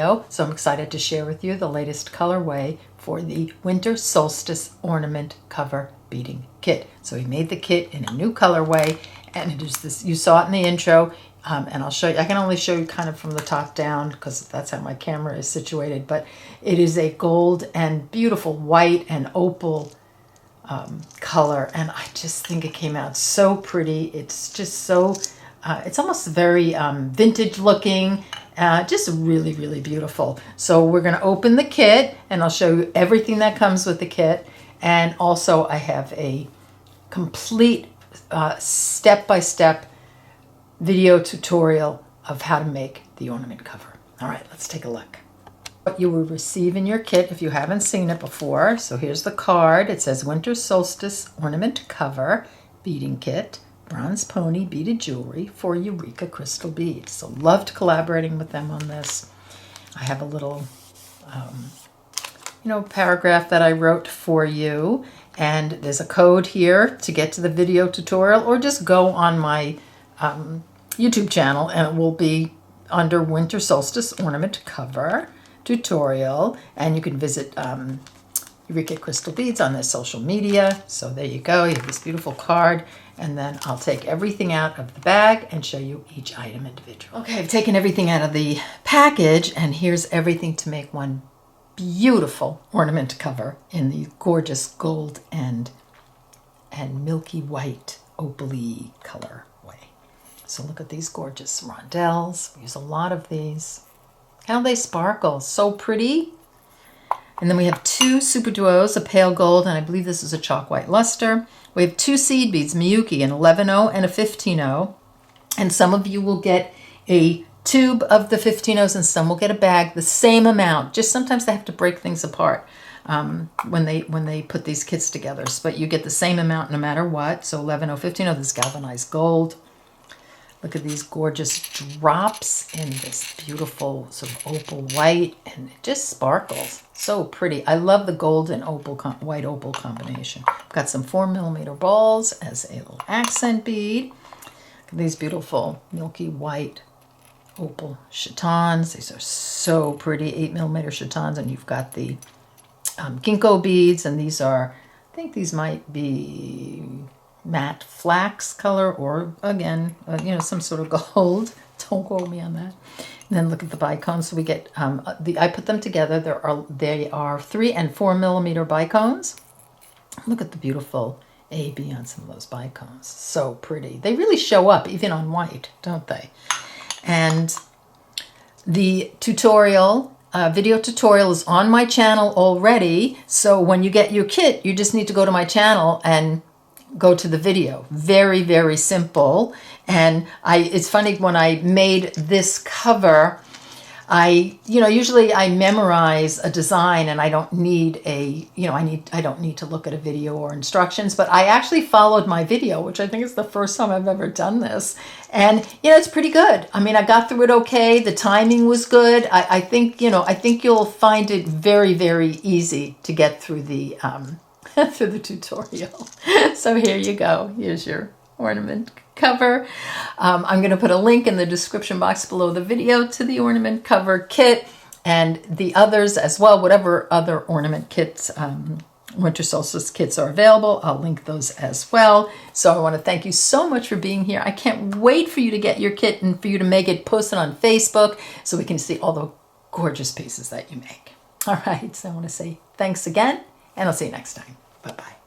video, so I'm excited to share with you the latest colorway for the Winter Solstice Ornament Cover Beading Kit. So we made the kit in a new colorway, and it is this, you saw it in the intro, and I'll show you, I can only show you kind of from the top down because that's how my camera is situated, but it is a gold and beautiful white and opal color, and I just think it came out so pretty. It's just so, it's almost very vintage looking, just really, really beautiful. So we're going to open the kit, and I'll show you everything that comes with the kit, and also I have a complete step-by-step video tutorial of how to make the ornament cover. All right, let's take a look. What you will receive in your kit if you haven't seen it before. So here's the card. It says Winter Solstice Ornament Cover Beading Kit, Bronzepony beaded jewelry for Eureka crystal beads. So loved collaborating with them on this. I have a little paragraph that I wrote for you, and there's a code here to get to the video tutorial, or just go on my YouTube channel and it will be under Winter Solstice Ornament Cover Tutorial, and you can visit Eureka Crystal Beads on their social media. So there you go, you have this beautiful card, and then I'll take everything out of the bag and show you each item individually. Okay, I've taken everything out of the package, and here's everything to make one beautiful ornament cover in the gorgeous gold and milky white opal-y color way. So look at these gorgeous rondelles. We use a lot of these. How they sparkle, so pretty. And then we have two super duos, a pale gold, and I believe this is a chalk white luster. We have two seed beads, Miyuki, an 11-0 and a 15-0. And some of you will get a tube of the 15-0s and some will get a bag, the same amount. Just sometimes they have to break things apart when they put these kits together. But you get the same amount no matter what. So 11-0, 15-0, this galvanized gold. Look at these gorgeous drops in this beautiful sort of opal white, and it just sparkles. So pretty. I love the gold and opal white opal combination. I've got some 4mm balls as a little accent bead. Look at these beautiful milky white opal chatons. These are so pretty, 8mm chatons, and you've got the ginkgo beads, and these are, I think these might be matte flax color, or again, some sort of gold. Don't quote me on that. And then look at the bicones. So we get I put them together. They are 3 and 4mm bicones. Look at the beautiful AB on some of those bicones. So pretty. They really show up even on white, don't they? And the tutorial, video tutorial, is on my channel already. So when you get your kit, you just need to go to my channel and go to the video. Very, very simple. And it's funny, when I made this cover, usually I memorize a design and I don't need I don't need to look at a video or instructions, but I actually followed my video, which I think is the first time I've ever done this. And, it's pretty good. I mean, I got through it okay. The timing was good. I think you'll find it very, very easy to get through the, through the tutorial. So here you go. Here's your ornament cover. I'm going to put a link in the description box below the video to the ornament cover kit and the others as well. Whatever other ornament kits, Winter Solstice kits are available, I'll link those as well. So I want to thank you so much for being here. I can't wait for you to get your kit and for you to make it, post it on Facebook so we can see all the gorgeous pieces that you make. All right, so I want to say thanks again, and I'll see you next time. Bye-bye.